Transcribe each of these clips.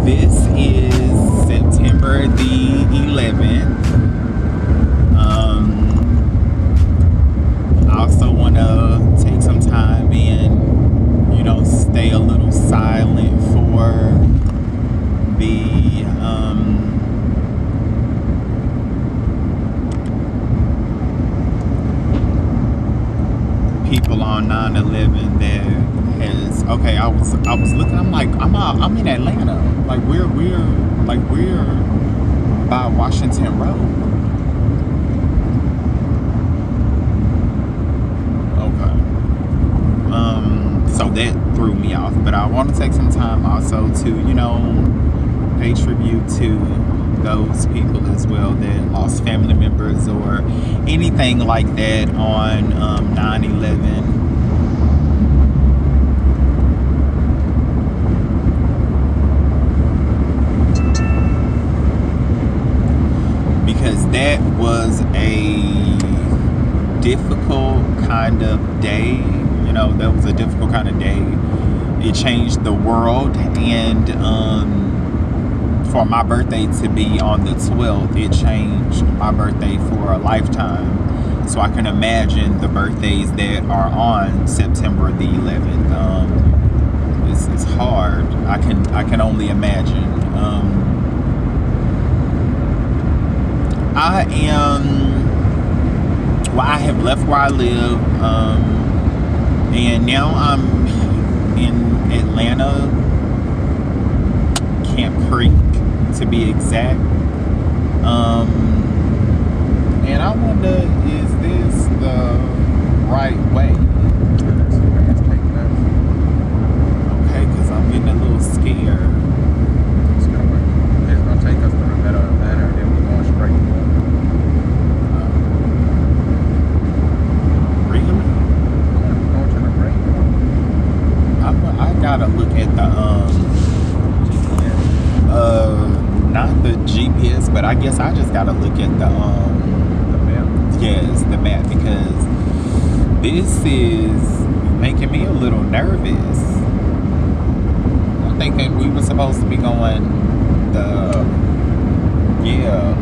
This is September the 11th. I also want to take some time and, stay a little silent for the people on 9/11 that has. Okay, I was looking. I'm like, I'm in Atlanta. Like we're by Washington Road. Okay. So that threw me off. But I want to take some time also to, pay tribute to those people as well that lost family members or anything like that on 9/11. Because that was a difficult kind of day. That was a difficult kind of day. It changed the world, and for my birthday to be on the 12th, it changed my birthday for a lifetime. So I can imagine the birthdays that are on September the 11th. It's hard. I can only imagine. I have left where I live, and now I'm in Atlanta, Camp Creek to be exact. And I wonder, is this the right way? Okay, because I'm getting a little scared. It's gonna take us through the middle of Atlanta, and then we're going straight. Really? We're going to the break. I gotta look at the not the GPS, but I guess I just gotta look at the map. Yes, the map, because this is making me a little nervous. I'm thinking we were supposed to be going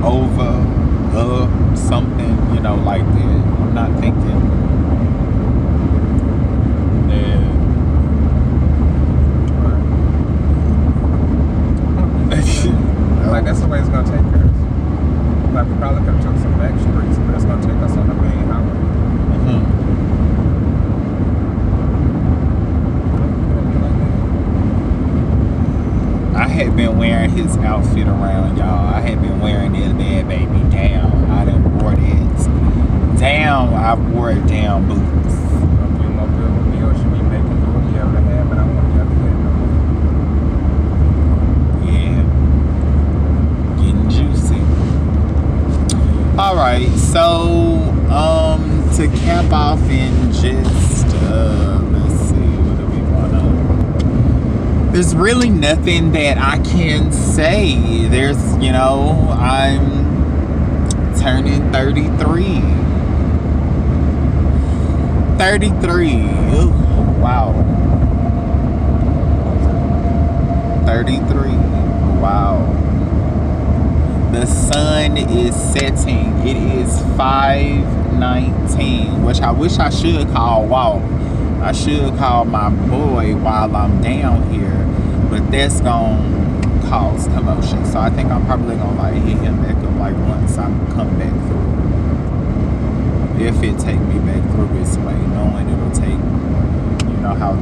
over, up, something, like that. I'm not thinking Like, that's the way it's gonna take us. Like, we probably could have took some back streets, but it's gonna take us on the main highway. I had been wearing his outfit around, y'all. I had been wearing it bad baby down. I done wore it down. I wore it down boots. You more good with me, or should be making you what you ever have, but I want you to Yeah. Getting juicy. Alright, so to cap off in just let's see, what do we wanna, there's really nothing that I can say. There's, I'm turning 33. 33. Ooh, wow. 33. Wow. The sun is setting. It is 5:19, which I wish I should call Walt. I should call my boy while I'm down here, but that's gonna cause commotion. So I think I'm probably gonna hit him back up once I come back through. If it take me back through this way, knowing it'll take, how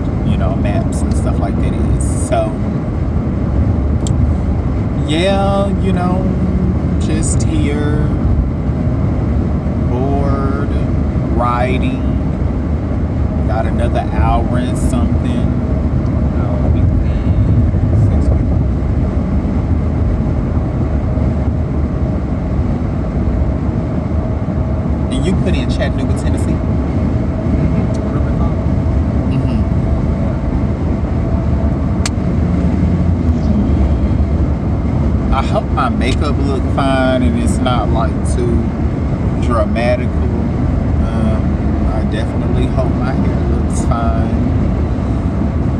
maps and stuff like that is. So yeah, just here, bored, riding. Got another hour and something. And you put in Chattanooga, Tennessee? I hope my makeup look fine and it's not too dramatical. I definitely hope my hair looks fine.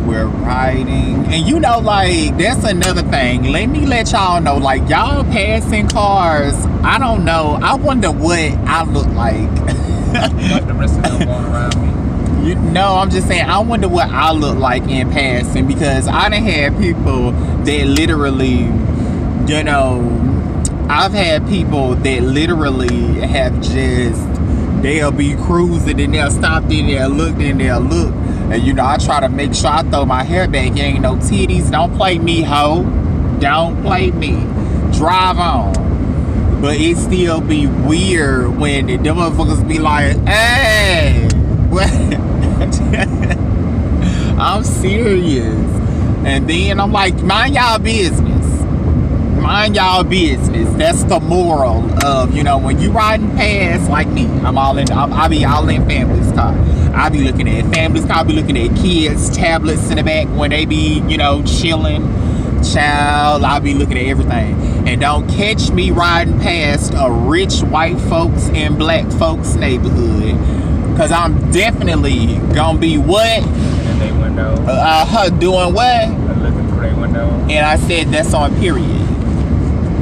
we're riding. And you know, like, that's another thing. Let me let y'all know, like, y'all passing cars. I don't know. I wonder what I look like. Like the rest of them going around me. You know, I'm just saying, I wonder what I look like in passing, because I done had people that literally, you know, I've had people that literally have just, they'll be cruising and they'll stop and they'll look and they'll look. And you know, I try to make sure I throw my hair back. You ain't no titties. Don't play me, ho. Don't play me. Drive on. But it still be weird when the motherfuckers be like, hey, what? I'm serious. And then I'm like, mind y'all business. Mind y'all business. That's the moral of, you know, when you riding past, like me, I be all in family's car. I be looking at family's car. I be looking at kids' tablets in the back when they be, you know, chilling. Child, I be looking at everything. And don't catch me riding past a rich white folks and black folks neighborhood, because I'm definitely gonna be what? In their window. Doing what? Looking through their window. And I said that's on period.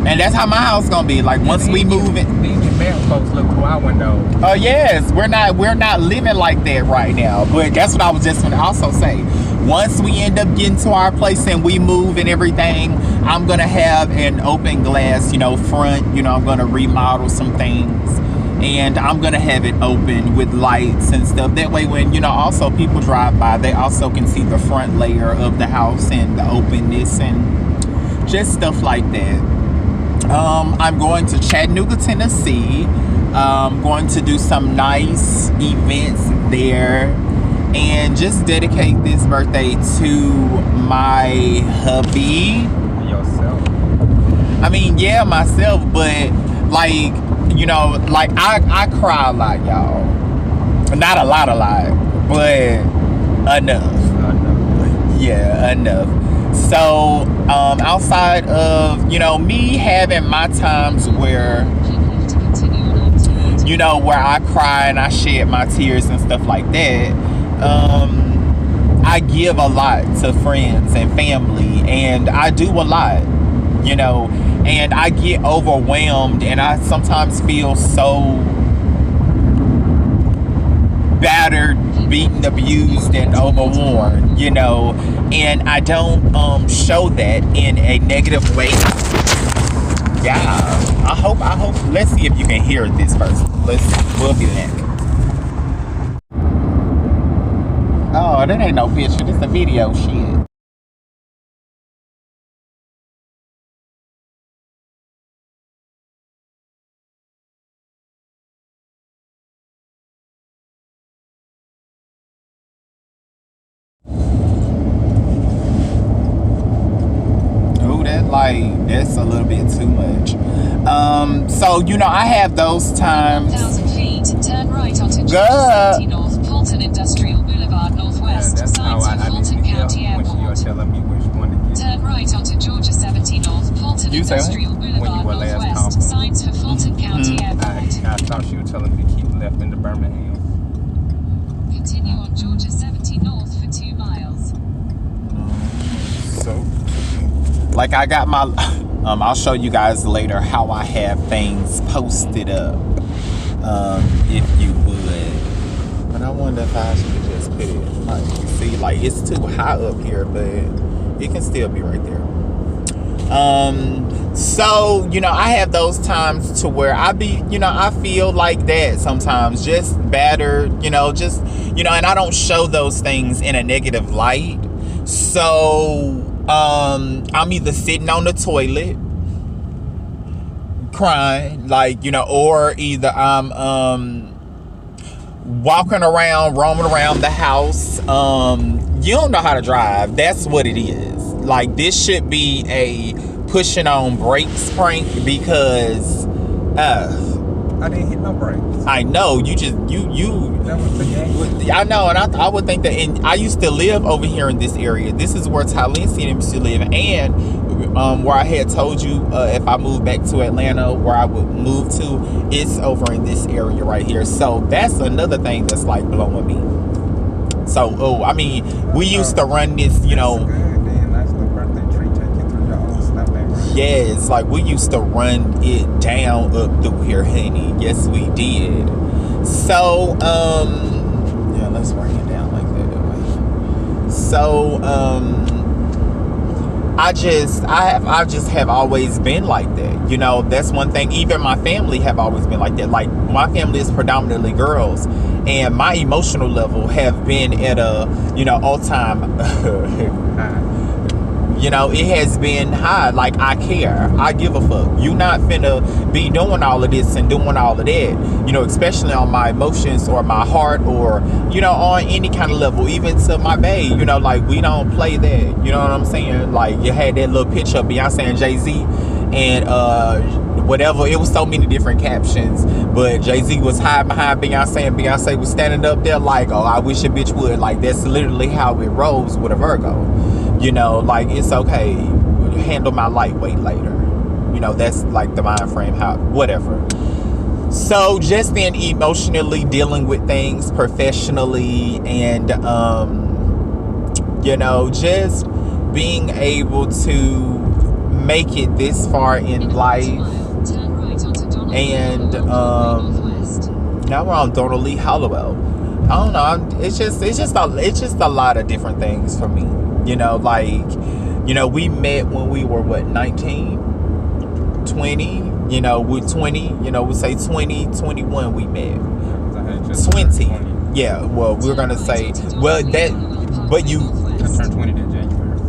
And that's how my house gonna be. Like, once we move it. These male folks look through our window. Oh yes, we're not living like that right now. But that's what I was just gonna also say. Once we end up getting to our place and we move and everything, I'm gonna have an open glass, you know, front. You know, I'm gonna remodel some things, and I'm gonna have it open with lights and stuff. That way, when, you know, also people drive by, they also can see the front layer of the house and the openness and just stuff like that. I'm going to Chattanooga, Tennessee. I'm going to do some nice events there and just dedicate this birthday to my hubby. Yourself. I mean, yeah, myself, but like, you know, like I cry a lot, y'all. Not a lot, but enough. Yeah, enough. So, outside of, you know, me having my times where, you know, where I cry and I shed my tears and stuff like that, I give a lot to friends and family, and I do a lot, you know, and I get overwhelmed, and I sometimes feel so battered, beaten, abused, and overworn, you know, and I don't show that in a negative way. Yeah, I hope, let's see if you can hear this first. We'll be back. Oh, that ain't no picture, this is a video shit. Like, that's a little bit too much. So, you know, I have those times. 1,000 feet, turn right onto Georgia 70 North, Fulton Industrial Boulevard Northwest. That's how Signs I for Fulton County when you were Airport. telling me which one to get. Turn right onto Georgia 70 North, Fulton You say what? Industrial Boulevard When you were last Northwest. talking. Signs for Fulton County Airport. I thought you were telling me to keep left into Birmingham. Continue on Georgia 70 North for 2 miles. So, like, I got my, I'll show you guys later how I have things posted up, if you would. But I wonder if I should just put it, like, see, like, it's too high up here, but it can still be right there. So, you know, I have those times to where I be, you know, I feel like that sometimes, just battered, you know, just, you know, and I don't show those things in a negative light. So, I'm either sitting on the toilet crying, like, you know, or either I'm walking around, roaming around the house. You don't know how to drive. That's what it is. Like, this should be a pushing on brakes prank, because I didn't hit no brakes. I know you just That was the game. I know, and I would think that, and I used to live over here in this area. This is where Tylenci used to live, and where I had told you if I moved back to Atlanta, where I would move to, it's over in this area right here. So that's another thing that's like blowing me. So, I mean, we used to run this, you know. Good, then. Nice little birthday treat. Take you through your old stuff. Yes, like we used to run it down up through here, honey. Yes, we did. So, yeah, let's bring it down like that. So, I just have always been like that. You know, that's one thing. Even my family have always been like that. Like, my family is predominantly girls, and my emotional level have been at a, you know, all-time you know, it has been high. Like, I care. I give a fuck. You not finna be doing all of this and doing all of that. You know, especially on my emotions or my heart or, you know, on any kind of level. Even to my bae. You know, like, we don't play that. You know what I'm saying? Like, you had that little picture of Beyonce and Jay-Z. And, whatever. It was so many different captions. But Jay-Z was hiding behind Beyonce. And Beyonce was standing up there like, oh, I wish a bitch would. Like, that's literally how it rolls with a Virgo. You know, like, it's okay. Handle my lightweight later. You know, that's like the mind frame, how, whatever. So, just then emotionally dealing with things professionally and, you know, just being able to make it this far in life. And, now we're on Donald Lee Hollowell. I don't know. It's just a lot of different things for me. You know, like, you know, we met when we were, what, 19, 20, you know, we're 20, you know, we say 20, 21 we met. 20. Yeah, well, we're going to say, well, that, but you. I turned 20 in January,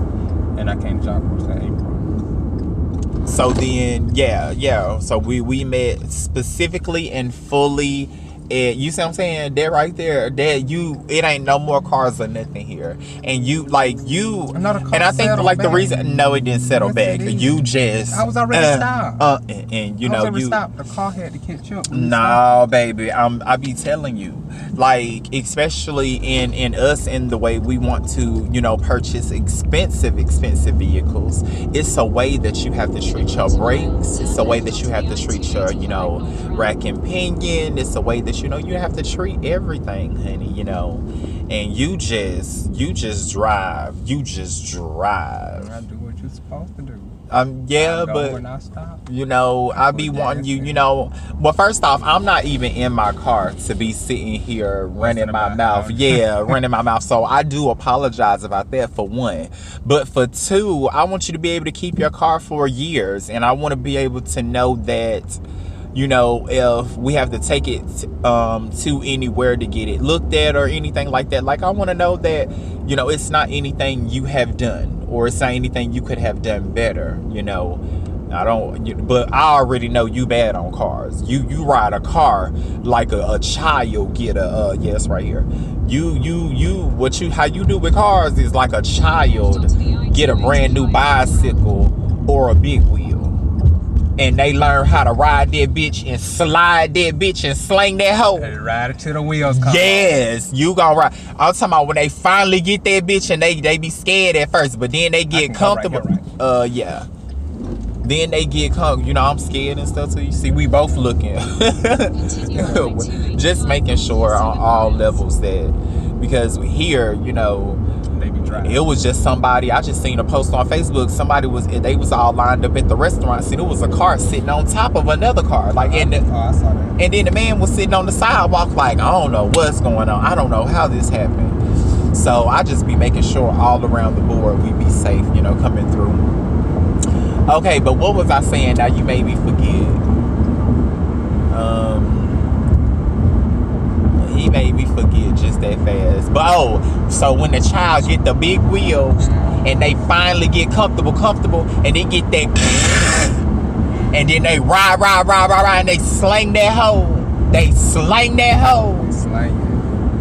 and I came to job in April. So then, yeah. So we met specifically and fully. You see what I'm saying? That right there, it ain't no more cars or nothing here. And you, like, and I think, like, the reason, no, it didn't settle back. You just, I was already stopped. And you know, stopped. The car had to catch up. No, baby, I be telling you, like, especially in us, in the way we want to, you know, purchase expensive vehicles. It's a way that you have to treat your brakes. It's a way that you have to treat your, you know, rack and pinion. It's a way that, you know, you have to treat everything, honey, you know. And you just drive. I do what you're supposed to do. Yeah, but when I stop, you know, I be wanting you, you know. Well, first off, I'm not even in my car to be sitting here running my mouth. Yeah, running my mouth. So I do apologize about that, for one. But for two, I want you to be able to keep your car for years, and I want to be able to know that, you know, if we have to take it to anywhere to get it looked at or anything like that, like, I want to know that, you know, it's not anything you have done, or it's not anything you could have done better, you know. But I already know you bad on cars. You ride a car like a child get yes, right here. How you do with cars is like a child get a brand new bicycle or a big wheel. And they learn how to ride that bitch and slide that bitch and sling that hoe. They ride it till the wheels come Yes, you gonna ride. I'm talking about when they finally get that bitch and they be scared at first, but then they get comfortable. Right. Yeah. Then they get comfortable. You know, I'm scared and stuff too. You see, we both looking. Just making sure on all levels that, because here, you know, it was just somebody. I just seen a post on Facebook. They was all lined up at the restaurant. See, there was a car sitting on top of another car. Like, I saw that. And then the man was sitting on the sidewalk. Like, I don't know what's going on. I don't know how this happened. So I just be making sure all around the board we be safe. You know, coming through. Okay, but what was I saying? Now you made me forget. He made me forget just that fast. But so when the child get the big wheel and they finally get comfortable, and they get that, and then they ride, and they slang that hoe.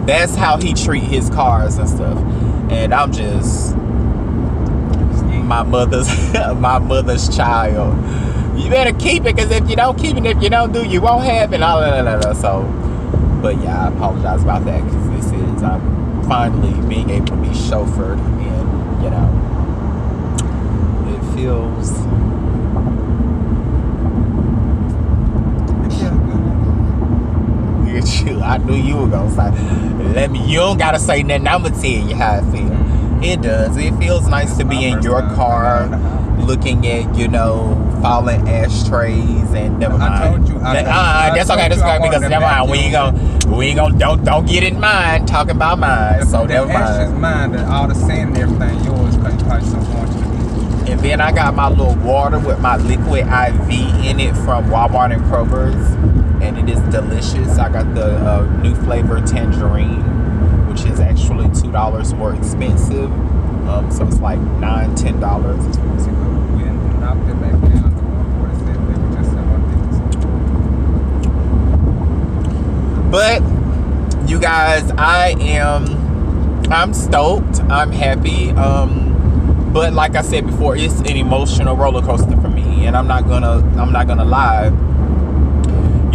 That's how he treat his cars and stuff. And I'm just my mother's child. You better keep it, because if you don't keep it, if you don't do, you won't have it. So. But yeah, I apologize about that, because I'm finally being able to be chauffeured, and, you know, it feels good. I I knew you were gonna say. You don't gotta say nothing. I'ma tell you how I feel. It does. It feels nice to be in your car, looking at fallen ashtrays and never mind. I told you. That's okay. That's okay because never mind. We ain't gonna don't get in mine talking about mine. So never mind. Ashes mine. That all the sand and everything yours because you probably don't want you to be. And then I got my little water with my liquid IV in it from Walmart and Kroger's, and it is delicious. I got the new flavor tangerine, which is actually $2 more expensive. So it's like $9-10. We didn't knock it back down to 147. They were just at 150. But you guys, I'm stoked. I'm happy. But like I said before, it's an emotional roller coaster for me, and I'm not gonna lie.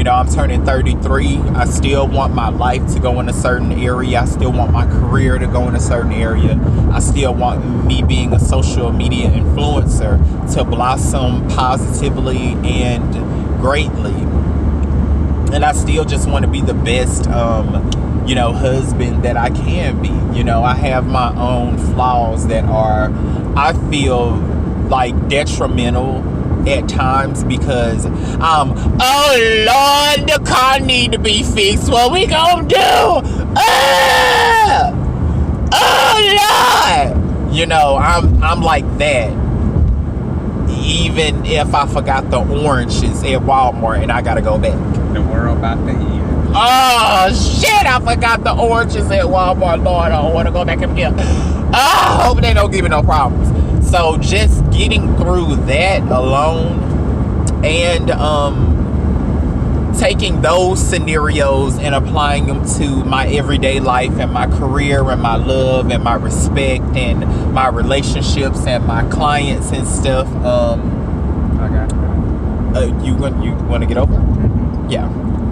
I'm turning 33. I still want my life to go in a certain area. I still want my career to go in a certain area. I still want me being a social media influencer to blossom positively and greatly. And I still just want to be the best, husband that I can be. I have my own flaws that are, I feel like, detrimental at times because oh Lord, the car need to be fixed. What we gonna do? Oh Lord, I'm like that. Even if I forgot the oranges at Walmart and I gotta go back. The world about to end. Oh shit, I forgot the oranges at Walmart. Lord, I don't want to go back and get. I hope they don't give me no problems. So just getting through that alone and taking those scenarios and applying them to my everyday life and my career and my love and my respect and my relationships and my clients and stuff. I got it. You want to get over? Yeah.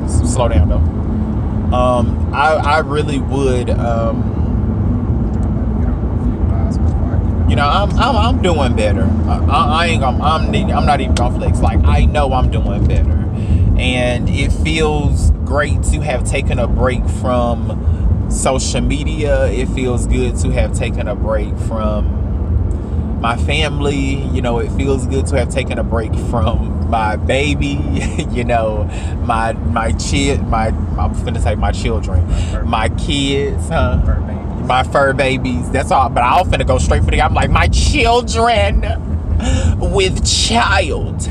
Slow down though. I really would. I'm doing better. I'm not even gonna flex. Like, I know I'm doing better, and it feels great to have taken a break from social media. It feels good to have taken a break from my family. It feels good to have taken a break from my baby. my children, my kids, my fur babies. That's all. But I'm finna go straight for the. I'm like, my children with child.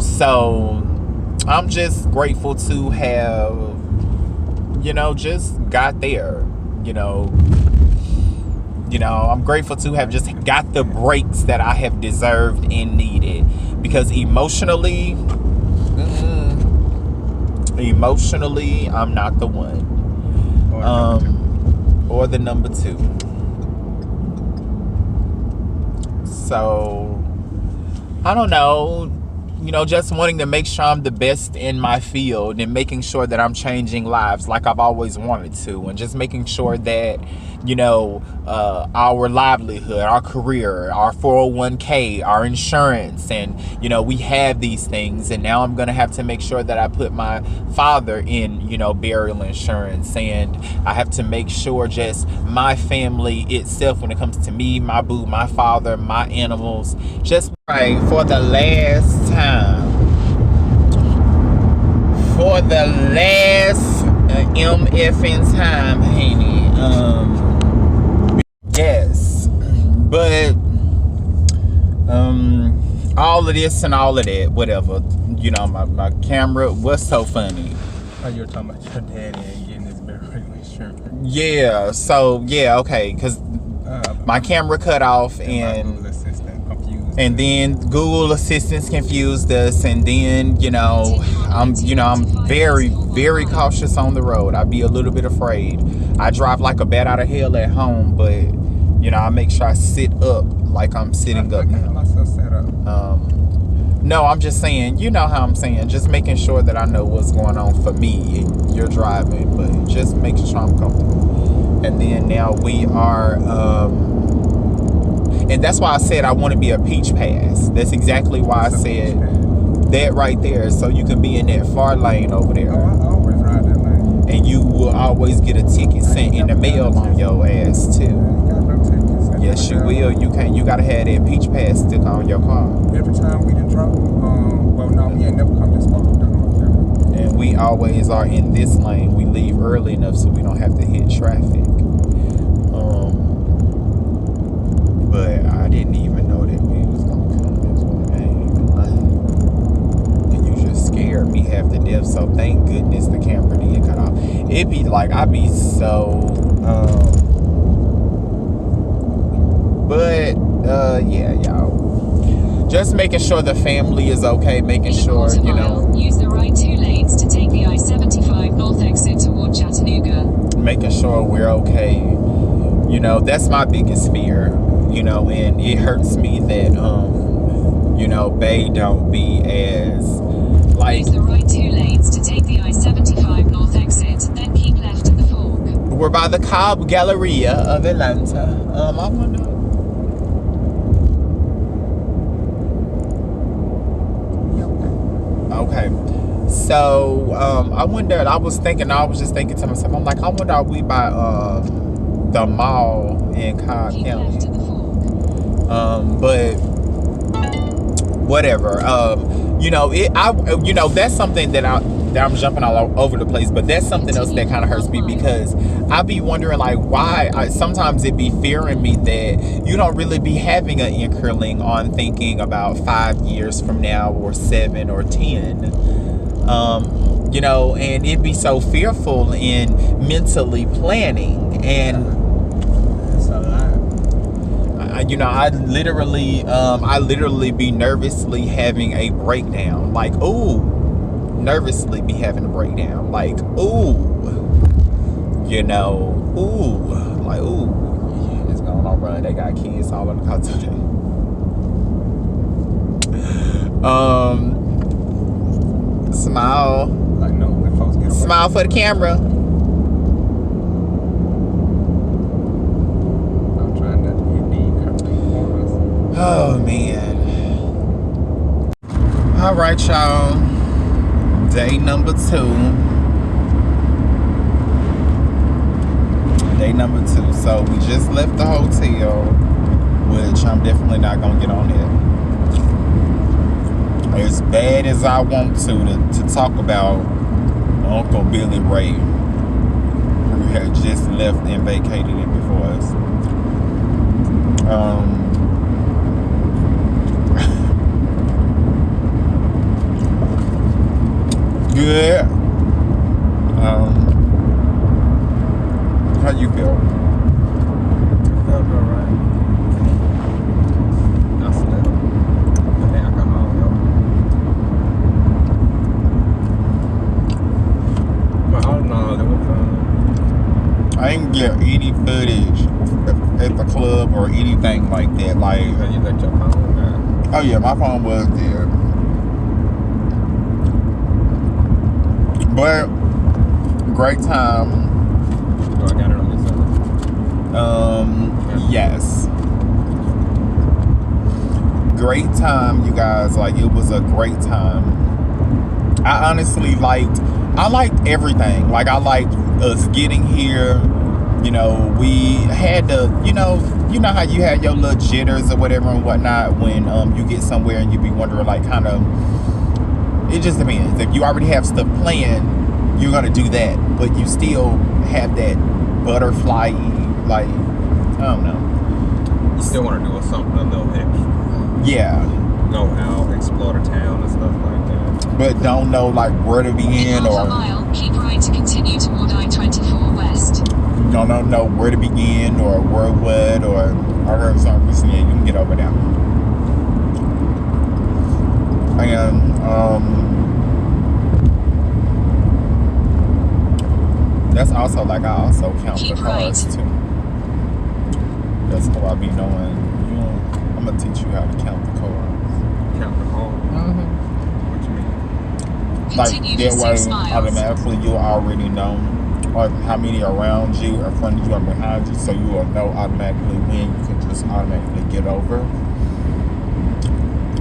So I'm just grateful to have, just got there. I'm grateful to have just got the breaks that I have deserved and needed, because emotionally, I'm not the one. Or the number two. So I don't know, just wanting to make sure I'm the best in my field and making sure that I'm changing lives like I've always wanted to, and just making sure that, our livelihood, our career, our 401k, our insurance, and, we have these things. And now I'm going to have to make sure that I put my father in, burial insurance, and I have to make sure just my family itself, when it comes to me, my boo, my father, my animals, just right for the last time. For the last MFing time, Haney. Yes. But all of this and all of that, whatever. My camera was so funny. Oh, you were talking about your daddy and getting his burial insurance. Yeah, so yeah, okay, because my camera cut off and and then Google Assistance confused us, and then I'm very, very cautious on the road. I be a little bit afraid. I drive like a bat out of hell at home, but I make sure I sit up like I'm sitting up now. No, I'm just saying, how I'm saying, just making sure that I know what's going on for me. You're driving, but just making sure I'm comfortable. And then now we are and that's why I said I want to be a peach pass. That's exactly why I said that right there, so you can be in that far lane over there. Oh, I always ride that lane. And you will always get a ticket sent in the mail on your ass too. Got no tickets. Yes, you will. You gotta have that peach pass sticker on your car. Every time we done drove, well, no, we ain't never come this far. And we always are in this lane. We leave early enough so we don't have to hit traffic. But I didn't even know that we was gonna come this way. I ain't even lying. And you just scared me half to death. So thank goodness the camera did cut off. It be like I be so. But yeah, y'all. Just making sure the family is okay. Making sure you know. Use the right 2 lanes to take the I-75 north exit toward Chattanooga. Making sure we're okay. You know, that's my biggest fear. You know, and it hurts me that you know, Bay don't be as like. Use the right 2 lanes to take the I-75 north exit, then keep left at the fork. We're by the Cobb Galleria of Atlanta. I wonder. Okay. So I was just thinking to myself, I'm like, I wonder are we by the mall in Cobb County. But whatever. You know, that's something that I'm jumping all over the place, but that's something else that kind of hurts me because I be wondering like why sometimes it be fearing me that you don't really be having an inkling on thinking about 5 years from now or 7 or 10. You know, and it'd be so fearful in mentally planning and It's a lot. you know, I literally be nervously having a breakdown. Like, nervously be having a breakdown. Like, you know, like, yeah, it's going on run. They got kids all on the car today. Smile. Like, no, when folks get away. Smile for the camera. I'm trying not to get deep. Oh, man. All right, y'all. Day number 2. Day number 2. So we just left the hotel, which I'm definitely not gonna get on it. As bad as I want to talk about Uncle Billy Ray, who had just left and vacated it before us. Good. How you feel? Felt alright. I slept. And then I come home, yo. But all in all, it was fun. I didn't get any footage at the club or anything like that. Like, So you let your phone down. oh yeah, my phone was there. But great time. So I got it on this side. Yes. Great time, you guys. Like, it was a great time. I honestly liked everything. Like, I liked us getting here. You know, we had to, you know how you had your little jitters or whatever and whatnot when you get somewhere and you be wondering, like, kind of, it just depends. If you already have stuff planned, you're gonna do that, but you still have that butterfly, like, I don't know. You still want to do something a little extra. Yeah, Go out, explore the town and stuff like that. but don't know like where to begin In half a or mile, keep right to continue toward I-24 west. don't know where to begin or where what or I heard something recently. You can get over that. And that's also like I also count the Keep cars right. too. That's how I be knowing. You know, I'm gonna teach you how to count the cars. Count the home. What you mean? Like Continue that for way, 6 miles. automatically you'll already know like how many are around you, in front of you, and behind you, so you will know automatically when you can just automatically get over.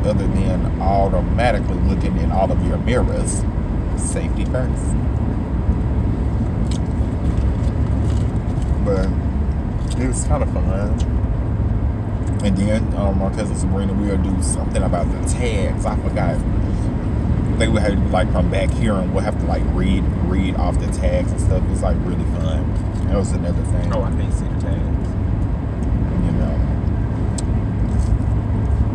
Other than automatically looking in all of your mirrors, safety first. But it was kind of fun. And then my cousin Sabrina, we'll do something about the tags. I forgot. They would have to like come back here and we'll have to like read off the tags and stuff. It was like really fun. That was another thing. Oh, I can't see the tags. You know.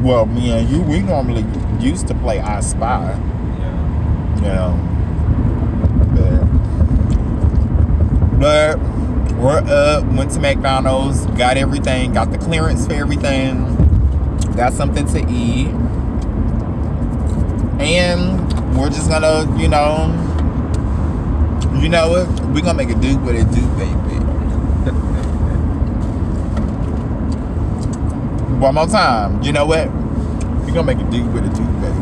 Well, me and you, we normally used to play I Spy. Yeah. You know. But we're up, went to McDonald's, got everything, got the clearance for everything, got something to eat. And we're just gonna, you know what? We're gonna make a do what it do, baby. One more time. You know what? We're gonna make a do what it do, baby.